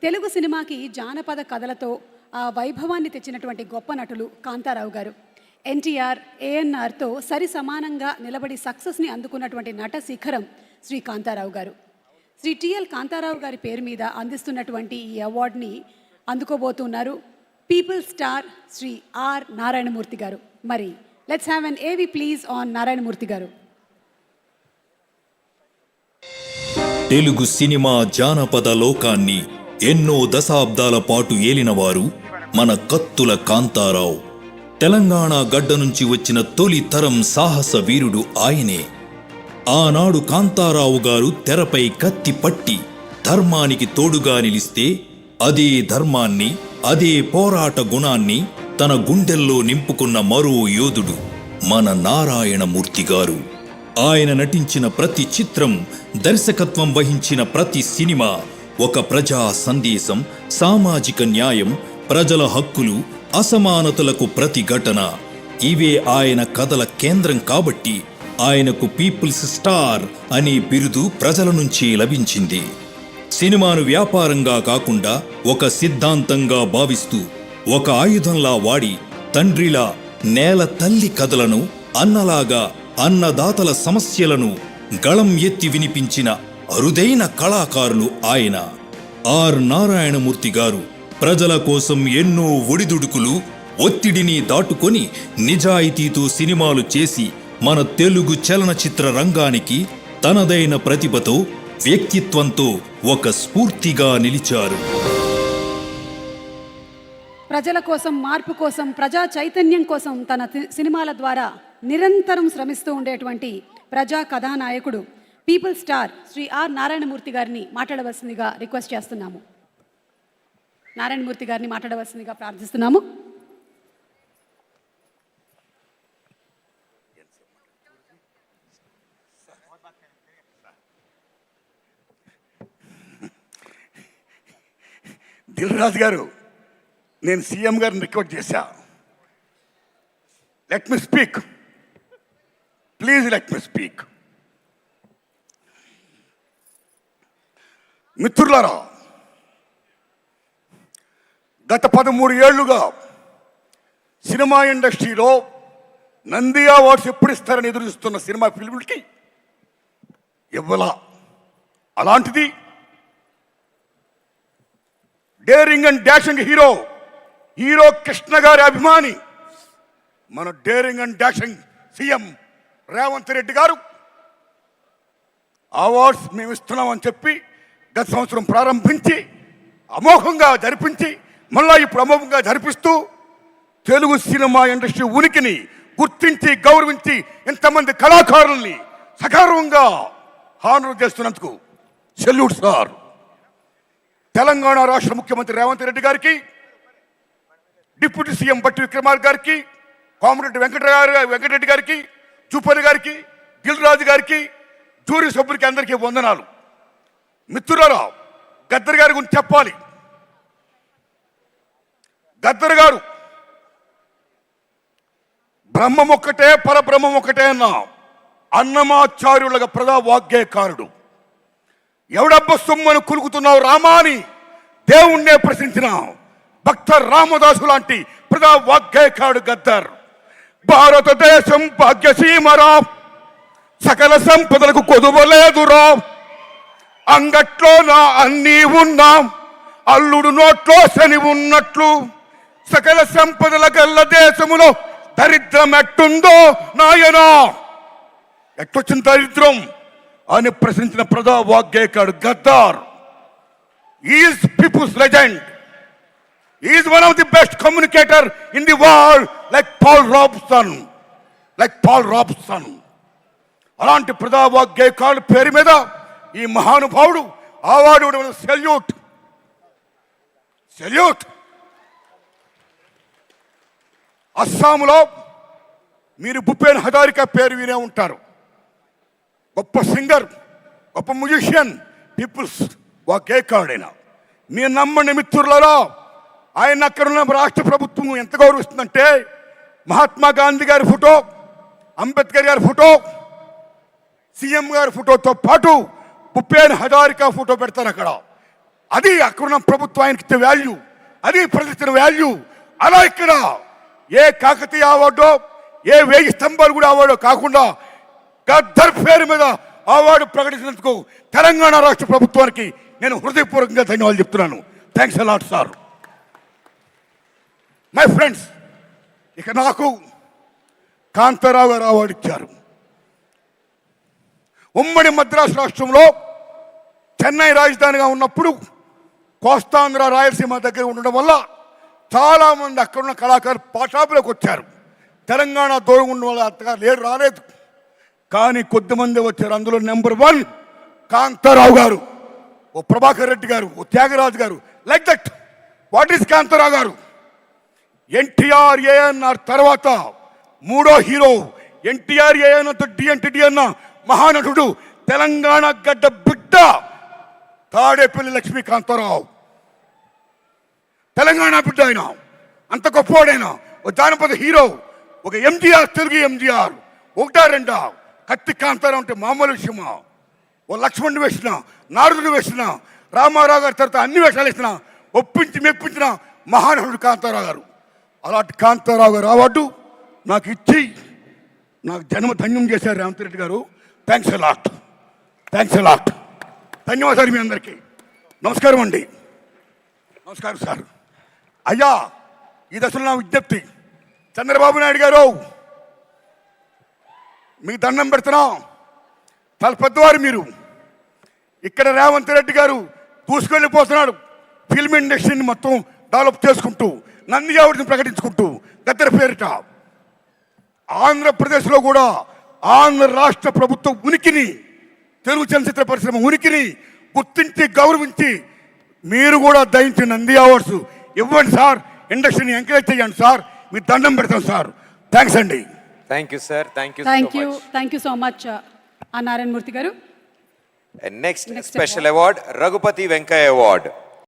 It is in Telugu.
తెలుగు సినిమాకి జానపద కథలతో ఆ వైభవాన్ని తెచ్చినటువంటి గొప్ప నటులు కాంతారావు గారు. ఎన్టీఆర్, ఏఎన్ఆర్తో సరి సమానంగా నిలబడి సక్సెస్ని అందుకున్నటువంటి నట శిఖరం శ్రీ కాంతారావు గారు. శ్రీ టిఎల్ కాంతారావు గారి పేరు మీద అందిస్తున్నటువంటి ఈ అవార్డుని అందుకోబోతున్నారు people star Shri R Narayanamurthy గారు. మరి లెట్స్ హ్యావ్ ఎన్ ఏవి ప్లీజ్ ఆన్ నారాయణమూర్తి గారు. తెలుగు సినిమా జానపద లోకాన్ని ఎన్నో దశాబ్దాల పాటు ఏలినవారు మన కత్తుల కాంతారావు. తెలంగాణ గడ్డ నుంచి వచ్చిన తొలి తరం సాహస వీరుడు ఆయనే. ఆనాడు కాంతారావు గారు తెరపై కత్తి పట్టి ధర్మానికి తోడుగా నిలిస్తే అదే ధర్మాన్ని, అదే పోరాట గుణాన్ని తన గుండెల్లో నింపుకున్న మరో యోధుడు మన నారాయణమూర్తి గారు. ఆయన నటించిన ప్రతి చిత్రం, దర్శకత్వం వహించిన ప్రతి సినిమా ఒక ప్రజా సందేశం, సామాజిక న్యాయం, ప్రజల హక్కులు, అసమానతలకు ప్రతిఘటన. ఇవే ఆయన కథల కేంద్రం కాబట్టి ఆయనకు పీపుల్స్ స్టార్ అనే బిరుదు ప్రజల నుంచి లభించింది. సినిమాను వ్యాపారంగా కాకుండా ఒక సిద్ధాంతంగా భావిస్తూ, ఒక ఆయుధంలా వాడి తండ్రిలా నేల తల్లి కథలను, అన్నలాగా అన్నదాతల సమస్యలను గళం ఎత్తి వినిపించిన అరుదైన కళాకారులు ఆయన. ఆర్ నారాయణమూర్తి గారు ప్రజల కోసం ఎన్నో ఒడిదుడుకులు, ఒత్తిడిని దాటుకొని నిజాయితీతో సినిమాలు చేసి మన తెలుగు చలనచిత్ర రంగానికి తనదైన ప్రతిభతో, వ్యక్తిత్వంతో ఒక స్ఫూర్తిగా నిలిచారు. ప్రజల కోసం, మార్పు కోసం, ప్రజా చైతన్యం కోసం తన సినిమాల ద్వారా నిరంతరం శ్రమిస్తూ ఉండేటువంటి ప్రజా కథానాయకుడు people star Shri R Narayanamurthy గారిని మాట్లాడవలసిందిగా రిక్వెస్ట్ చేస్తున్నాము. నారాయణమూర్తి గారిని మాట్లాడవలసిందిగా ప్రార్థిస్తున్నాము. దిల్ రాజు గారు, నేను సీఎం గారిని రిక్వెస్ట్ చేశా, let me speak, please let me speak. మిత్రులారా, గత 13 ఏళ్లుగా సినిమా ఇండస్ట్రీలో నంది అవార్డ్స్ ఎప్పుడు ఇస్తారని ఎదురు చూస్తున్న సినిమా ఫిల్మ్లకి ఇవ్వలా. అలాంటిది daring and dashing hero Krishna గారి అభిమాని మన daring and dashing CM Revanth Reddy గారు అవార్డ్స్ మేము ఇస్తున్నామని చెప్పి గత సంవత్సరం ప్రారంభించి అమోఘంగా జరిపించి మళ్ళా ఇప్పుడు అమోఘంగా జరిపిస్తూ తెలుగు సినిమా ఇండస్ట్రీ ఉనికిని గుర్తించి గౌరవించి ఎంతమంది కళాకారుల్ని సగౌరవంగా హానర్ చేస్తున్నందుకు సెల్యూట్ సార్. తెలంగాణ రాష్ట్ర ముఖ్యమంత్రి రేవంత్ రెడ్డి గారికి, డిప్యూటీ సీఎం బట్టి విక్రమార్క గారికి, కోమరెడ్డి వెంకటరెడ్డి గారికి, చూపల్లి గారికి, దిల్ రాజు గారికి, జూరీ సభ్యులకి అందరికీ వందనాలు. మిత్రులారా, గద్దర్ గారి గురించి చెప్పాలి. గద్దర్ గారు బ్రహ్మం ఒక్కటే, పరబ్రహ్మం ఒక్కటే అన్న అన్నమాచార్యులుగా ప్రజా వాగ్గేయకారుడు. ఎవడబ్బ సొమ్మను కులుకుతున్నావు రామా అని దేవుణ్ణే ప్రశ్నించిన భక్త రామదాసు లాంటి ప్రజా వాగ్గేయకారుడు గద్దర్. భారతదేశం భాగ్యసీమరా, సకల సంపదలకు కొదువలేదురా, అంగట్లో నా అన్నీ ఉన్నా, అల్లుడు నోట్లో శని ఉన్నట్లు, సకల సంపదల గల్ల దేశములో దరిద్రం ఎట్టుందో నాయనా. ఎట్టొచ్చిన దరిద్రం అని ప్రశ్నించిన ప్రజా వాగ్గేయకారుడు Gaddar. Is people's legend, is one of the best communicator in the world, like Paul Robeson. అలాంటి ప్రజా వాగ్గేయకారుడు పేరు మీద ఈ మహానుభావుడు అవార్డు సెల్యూట్. అస్సాంలో మీరు భూపేన్ హజారికా పేరు వినే ఉంటారు. గొప్ప సింగర్, గొప్ప మ్యూజిషియన్, పీపుల్స్ వాగ్గేయకారుడైన. మీరు నమ్మండి మిత్రులారా, ఆయన అక్కడున్న రాష్ట్ర ప్రభుత్వం ఎంత గౌరవిస్తుందంటే మహాత్మా గాంధీ గారి ఫోటో, అంబేద్కర్ గారి ఫోటో, సీఎం గారి ఫోటోతో పాటు భూపేన్ హజారికా ఫోటో పెడతారు అక్కడ. అది అక్కడున్న ప్రభుత్వానికి ఇచ్చే వాల్యూ, అది ప్రజలిచ్చిన వాల్యూ. అలా ఇక్కడ ఏ కాకతీయ అవార్డో, ఏ 1000 స్తంభాలు కూడా అవార్డో కాకుండా గద్దర్ పేరు మీద అవార్డు ప్రకటించినందుకు తెలంగాణ రాష్ట్ర ప్రభుత్వానికి నేను హృదయపూర్వకంగా ధన్యవాదాలు చెప్తున్నాను. Thanks a lot sir. My friends, ఇక నాకు కాంతారావు గారు అవార్డు ఇచ్చారు. ఉమ్మడి మద్రాసు రాష్ట్రంలో చెన్నై రాజధానిగా ఉన్నప్పుడు కోస్తాంధ్ర రాయలసీమ దగ్గర ఉండడం వల్ల చాలామంది అక్కడున్న కళాకారులు పాఠాపులకు వచ్చారు. తెలంగాణ దూరం ఉన్న వాళ్ళు అంతగా రాలేదు, కానీ కొద్దిమంది వచ్చారు. అందులో నెంబర్ 1 కాంతారావు గారు, ఓ ప్రభాకర్ రెడ్డి గారు, ఓ త్యాగరాజు గారు. Like that. What is Kantharao గారు? ఎన్టీఆర్ ఏఎన్ఆర్ తర్వాత 3వ హీరో. ఎన్టీఆర్ ఏఎన్ఆర్ డిఎన్టీ అన్న మహానటుడు, తెలంగాణ గడ్డ బిడ్డ తాడేపల్లి లక్ష్మీ కాంతారావు. తెలంగాణ బిడ్డ ఆయన, అంత గొప్పవాడైన ఒక జానపద హీరో, ఒక ఎంజీఆర్, తెలుగు ఎంజీఆర్. 1-2 కత్తి కాంతారావు అంటే మామూలు విషయమా? ఓ లక్ష్మణుడు వేసిన, నారదుడు వేసిన, రామారావు గారి తర్వాత అన్ని వేషాలు వేసిన, ఒప్పించి మెప్పించిన మహానటుడు కాంతారావు గారు. అలాంటి కాంతారావు గారు అవార్డు నాకు ఇచ్చి నాకు జన్మ ధన్యం చేశారు రేవంత్ రెడ్డి గారు. Thanks a lot, thanks a lot. ధన్యవాదాలు మీ అందరికీ. నమస్కారం అండి. నమస్కారం సార్. అయ్యా, ఈ దశలో నా విజ్ఞప్తి, చంద్రబాబు నాయుడు గారు మీకు దండం పెడుతున్నాం. చాలా పెద్దవారు మీరు. ఇక్కడ రేవంత్ రెడ్డి గారు దూసుకెళ్ళిపోతున్నాడు. ఫిల్మ్ ఇండస్ట్రీని మొత్తం డెవలప్ చేసుకుంటూ, నంది అవార్డుని ప్రకటించుకుంటూ, గద్దర్ పేరిట ఆంధ్రప్రదేశ్లో కూడా ఆంధ్ర రాష్ట్ర ప్రభుత్వ ఉనికిని, తెలుగు చలనచిత్ర పరిశ్రమ ఉనికిని గుర్తించి గౌరవించి మీరు కూడా దయించి నంది అవార్డ్స్ ఇవ్వండి సార్. ఇండస్ట్రీని ఎంకరేజ్ చేయండి సార్. మీ దండం పెడతాం సార్. థ్యాంక్స్ అండి. Thank you sir. Thank you so much Narayana Murthy గారు. Next special award Raghupathi Venkaiah award.